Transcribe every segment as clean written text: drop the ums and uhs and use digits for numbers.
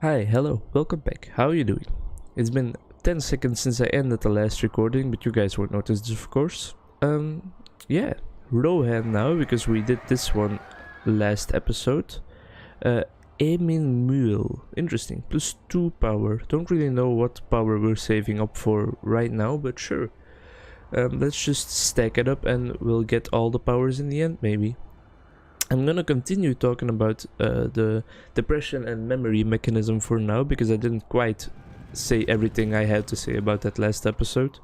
Hi, hello, welcome back. How are you doing? It's been 10 seconds since I ended the last recording, but you guys won't notice this, of course. Yeah, Rohan now, because we did this one last episode. Emin interesting, plus 2 power. Don't really know what power we're saving up for right now, but sure. Let's just stack it up and we'll get all the powers in the end, maybe. I'm gonna continue talking about the depression and memory mechanism for now, because I didn't quite say everything I had to say about that last episode.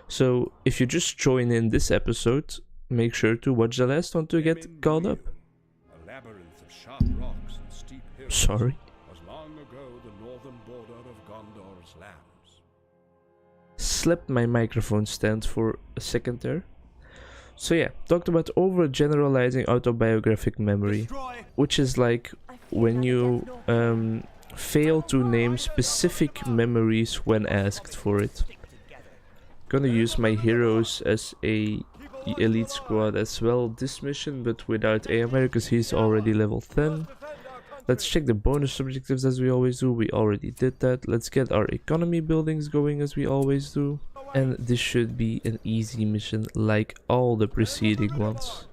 So if you just join in this episode, make sure to watch the last one to get caught up. A labyrinth of sharp rocks and steep hills Sorry. was long ago the northern border of Gondor's lands. Slapped my microphone stand for a second there. So yeah, talked about overgeneralizing autobiographic memory, which is like when you fail to name specific memories when asked for it. Gonna use my heroes as a elite squad as well this mission, but without AMR because he's already level 10. Let's check the bonus objectives as we always do. We already did that. Let's get our economy buildings going as we always do. And this should be an easy mission like all the preceding ones.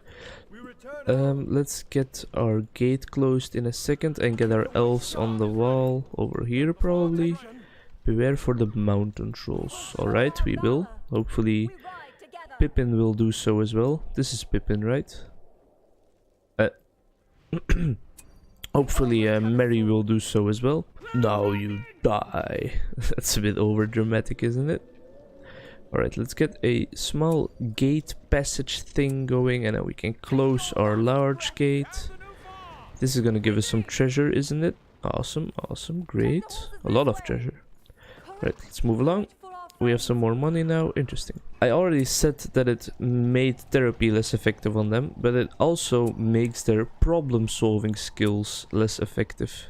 Let's get our gate closed in a second and get our elves on the wall over here probably. Beware for the mountain trolls. Alright, we will. Hopefully Pippin will do so as well. This is Pippin, right? Hopefully Mary will do so as well. Now you die. That's a bit over dramatic, isn't it? Alright, let's get a small gate passage thing going and then we can close our large gate. This is gonna give us some treasure, isn't it? Awesome, awesome, great. A lot of treasure. Right, let's move along. We have some more money now. Interesting. I already said that it made therapy less effective on them, but it also makes their problem solving skills less effective.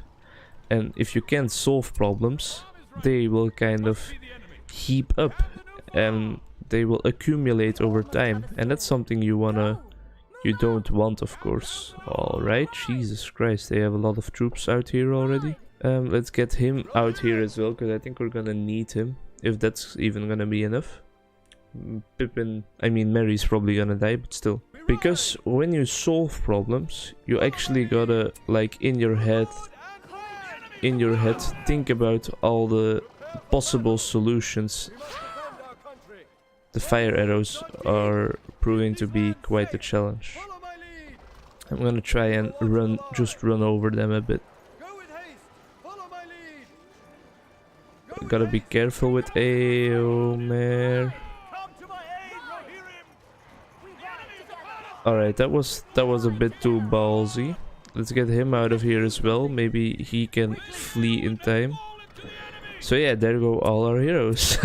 And if you can't solve problems, they will kind of heap up and they will accumulate over time, and that's something you don't want, of course. Alright, Jesus Christ, they have a lot of troops out here already. Let's get him out here as well, because I think we're gonna need him, if that's even gonna be enough. Mary's probably gonna die, but still. Because when you solve problems, you actually gotta, like, in your head, think about all the possible solutions. The fire arrows are proving to be quite a challenge. I'm gonna try and just run over them a bit. Gotta be careful with AOMR. Alright, that was a bit too ballsy. Let's get him out of here as well. Maybe he can flee in time. So yeah, there go all our heroes.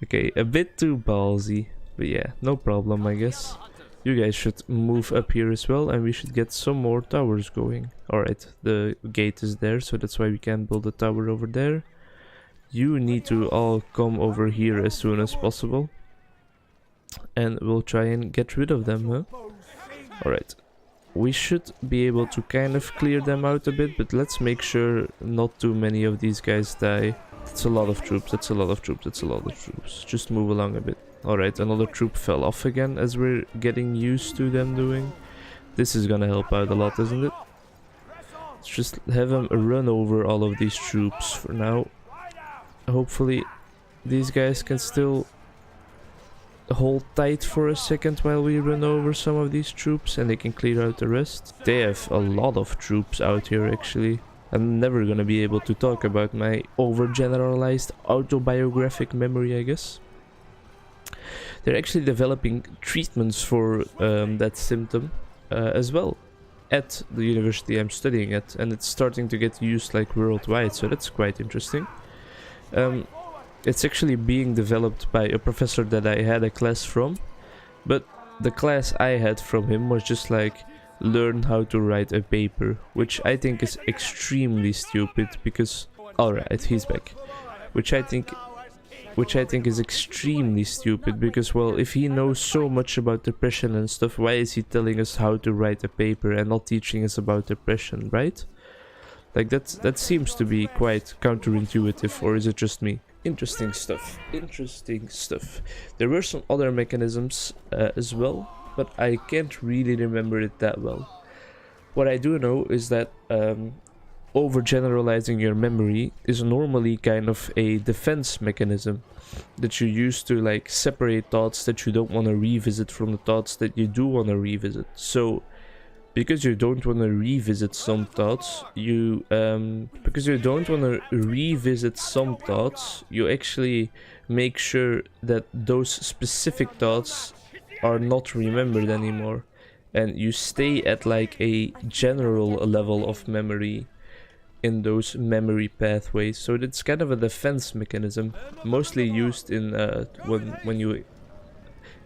Okay, a bit too ballsy, but yeah, no problem, I guess. You guys should move up here as well, and we should get some more towers going. Alright, the gate is there, so that's why we can build a tower over there. You need to all come over here as soon as possible. And we'll try and get rid of them, huh? Alright. We should be able to kind of clear them out a bit, but let's make sure not too many of these guys die. That's a lot of troops, that's a lot of troops, that's a lot of troops. Just move along a bit. Alright, another troop fell off again, as we're getting used to them doing. This is gonna help out a lot, isn't it? Let's just have them run over all of these troops for now. Hopefully these guys can still hold tight for a second while we run over some of these troops and they can clear out the rest. They have a lot of troops out here actually. I'm never gonna be able to talk about my overgeneralized autobiographic memory, I guess. They're actually developing treatments for that symptom as well at the university I'm studying at, and it's starting to get used like worldwide, so that's quite interesting. It's actually being developed by a professor that I had a class from, but the class I had from him was just like, learn how to write a paper, which I think is extremely stupid because... Alright, he's back. Which I think is extremely stupid because, well, if he knows so much about depression and stuff, why is he telling us how to write a paper and not teaching us about depression, right? Like that seems to be quite counterintuitive, or is it just me? Interesting stuff. Interesting stuff. There were some other mechanisms as well, but I can't really remember it that well. What I do know is that overgeneralizing your memory is normally kind of a defense mechanism that you use to like separate thoughts that you don't want to revisit from the thoughts that you do want to revisit. So because you don't want to revisit some thoughts, you actually make sure that those specific thoughts are not remembered anymore, and you stay at like a general level of memory in those memory pathways. So it's kind of a defense mechanism, mostly used in when you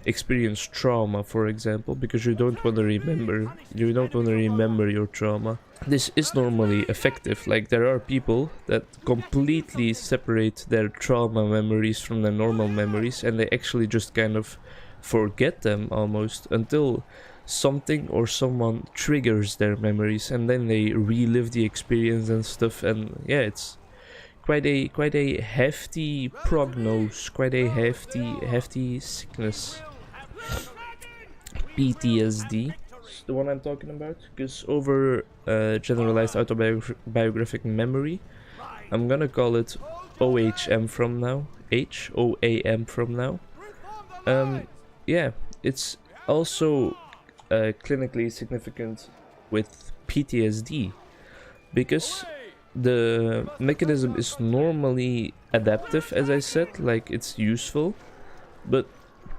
experience trauma, for example, because you don't want to remember your trauma. This is normally effective. Like, there are people that completely separate their trauma memories from their normal memories, and they actually just kind of forget them almost until something or someone triggers their memories, and then they relive the experience and stuff. And yeah, it's quite a hefty prognosis, quite a hefty sickness. PTSD is the one I'm talking about, because over generalized autobiographic memory, I'm gonna call it OHM from now. OAM from now. Yeah, it's also clinically significant with PTSD, because the mechanism is normally adaptive, as I said, like it's useful, but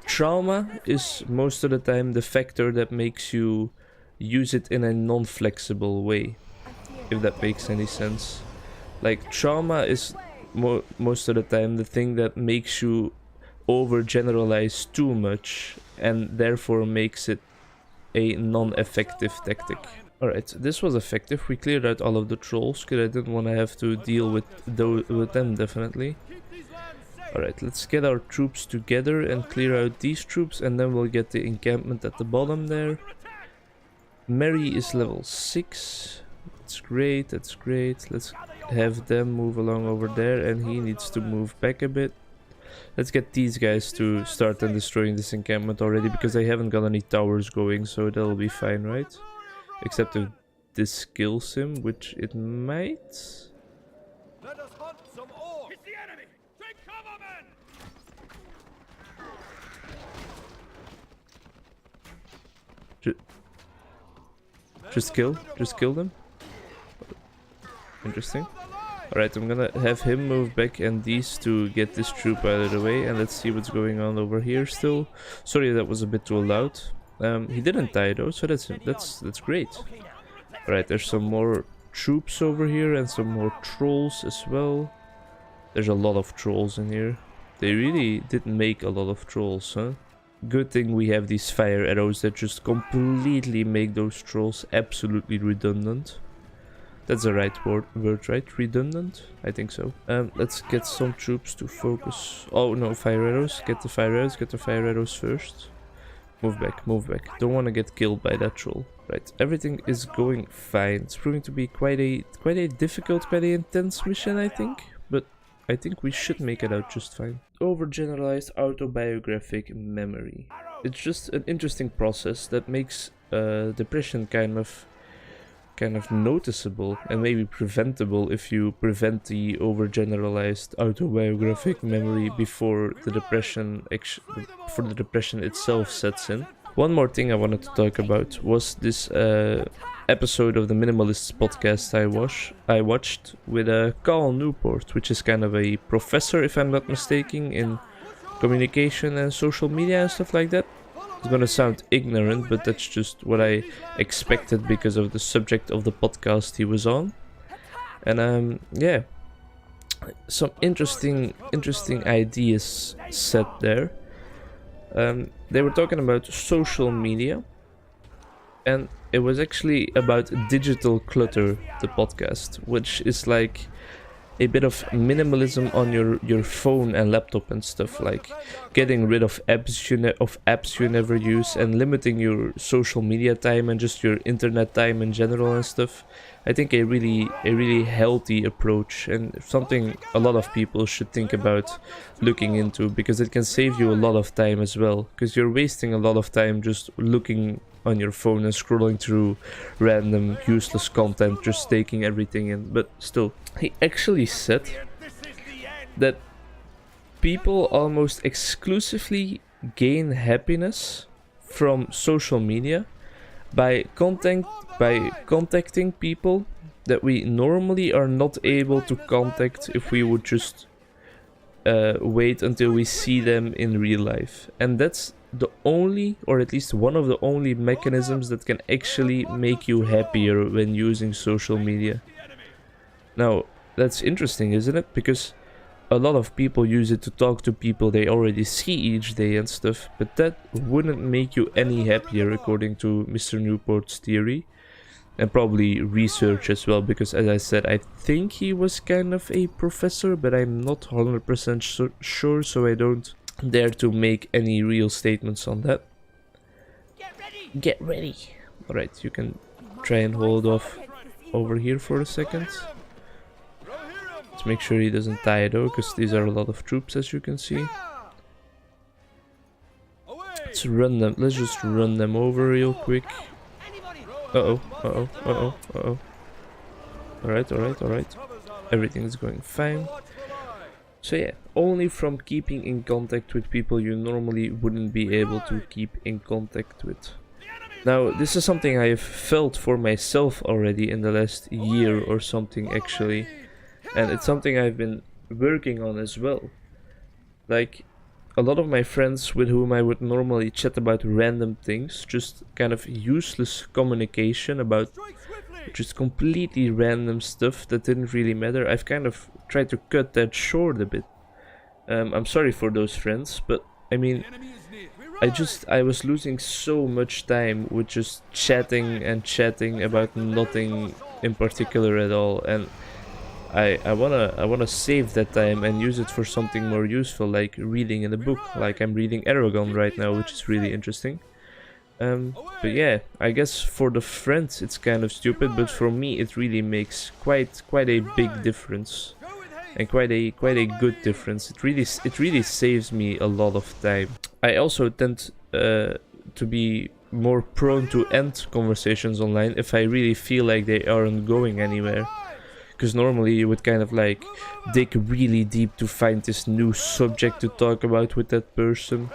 trauma is most of the time the factor that makes you use it in a non-flexible way, if that makes any sense. Like, trauma is most of the time the thing that makes you overgeneralize too much, and therefore makes it a non-effective tactic. Alright, this was effective. We cleared out all of the trolls, because I didn't want to have to deal with them, definitely. Alright, let's get our troops together and clear out these troops, and then we'll get the encampment at the bottom there. Mary is level 6. That's great, that's great. Let's have them move along over there, and he needs to move back a bit. Let's get these guys to start and destroying this encampment already, because they haven't got any towers going, so that'll be fine, right? Except if this kills him, which it might. Let us hunt some orcs. It's the enemy. Take cover, men. Just kill them. Interesting. Alright, I'm gonna have him move back and these to get this troop out of the way, and let's see what's going on over here still. Sorry, that was a bit too loud. He didn't die though, so that's great. Alright, there's some more troops over here and some more trolls as well. There's a lot of trolls in here. They really didn't make a lot of trolls, huh? Good thing we have these fire arrows that just completely make those trolls absolutely redundant. That's the right word, right? Redundant? I think so. Let's get some troops to focus. Oh no, fire arrows. Get the fire arrows first. Move back, move back. Don't want to get killed by that troll. Right, everything is going fine. It's proving to be quite a difficult, quite a intense mission, I think. But I think we should make it out just fine. Overgeneralized autobiographic memory. It's just an interesting process that makes depression kind of noticeable and maybe preventable if you prevent the overgeneralized autobiographic memory before the depression itself sets in. One more thing I wanted to talk about was this episode of the Minimalists podcast I watched with Carl Newport, which is kind of a professor, if I'm not mistaken, in communication and social media and stuff like that. It's gonna sound ignorant, but that's just what I expected because of the subject of the podcast he was on. And yeah, some interesting ideas set there. They were talking about social media, and it was actually about digital clutter, the podcast, which is like a bit of minimalism on your phone and laptop and stuff, like getting rid of apps you never use and limiting your social media time and just your internet time in general and stuff. I think a really healthy approach, and something a lot of people should think about looking into, because it can save you a lot of time as well, because you're wasting a lot of time just looking on your phone and scrolling through random useless content, just taking everything in. But still, he actually said that people almost exclusively gain happiness from social media by contacting people that we normally are not able to contact if we would just wait until we see them in real life. And that's the only, or at least one of the only mechanisms that can actually make you happier when using social media. Now, that's interesting, isn't it? Because a lot of people use it to talk to people they already see each day and stuff, but that wouldn't make you any happier according to Mr. Newport's theory, and probably research as well, because as I said, I think he was kind of a professor, but I'm not 100% sure, so I don't dare to make any real statements on that. Get ready! Alright, you can try and hold off over here for a second. Let's make sure he doesn't die though, because these are a lot of troops, as you can see. Let's run them. Let's just run them over real quick. Uh-oh. Alright. Everything is going fine. So yeah, only from keeping in contact with people you normally wouldn't be able to keep in contact with. Now, this is something I've felt for myself already in the last year or something actually. And it's something I've been working on as well. Like, a lot of my friends with whom I would normally chat about random things, just kind of useless communication about just completely random stuff that didn't really matter, I've kind of tried to cut that short a bit. I'm sorry for those friends, but I mean, I was losing so much time with just chatting about nothing in particular at all, and I wanna save that time and use it for something more useful, like reading in a book, like I'm reading Aragon right now, which is really interesting. But yeah, I guess for the friends it's kind of stupid, but for me it really makes quite a big difference, and quite a good difference. It really saves me a lot of time. I also tend to be more prone to end conversations online if I really feel like they aren't going anywhere. Because normally you would kind of like dig really deep to find this new subject to talk about with that person.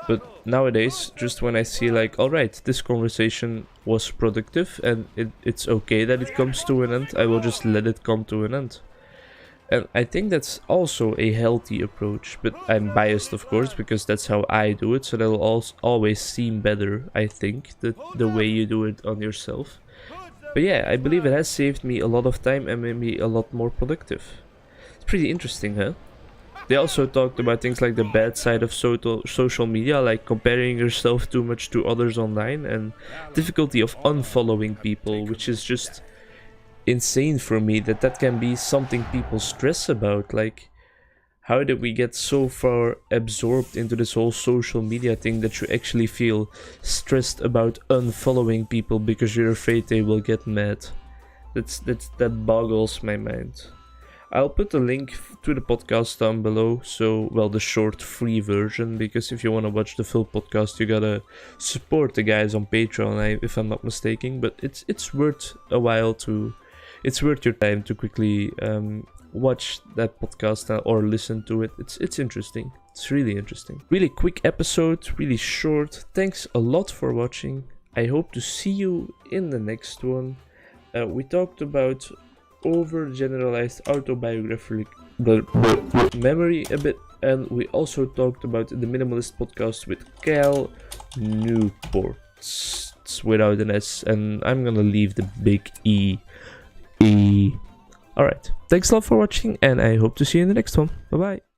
But nowadays, just when I see like, alright, this conversation was productive and it's okay that it comes to an end, I will just let it come to an end. And I think that's also a healthy approach, but I'm biased of course, because that's how I do it, so that will always seem better, I think, the way you do it on yourself. But yeah, I believe it has saved me a lot of time and made me a lot more productive. It's pretty interesting, huh? They also talked about things like the bad side of social media, like comparing yourself too much to others online, and difficulty of unfollowing people, which is just insane for me that can be something people stress about. Like, how did we get so far absorbed into this whole social media thing that you actually feel stressed about unfollowing people because you're afraid they will get mad? That boggles my mind. I'll put a link to the podcast down below, so, well, the short free version, because if you want to watch the full podcast you gotta support the guys on Patreon, if I'm not mistaken. But it's worth a while to, it's worth your time to quickly watch that podcast or listen to it. It's interesting. It's really interesting. Really quick episode, really short. Thanks a lot for watching. I hope to see you in the next one. We talked about overgeneralized autobiographic memory a bit, and we also talked about the Minimalist podcast with Cal Newport. It's without an S, and I'm gonna leave the big E. Alright, thanks a lot for watching, and I hope to see you in the next one. Bye bye.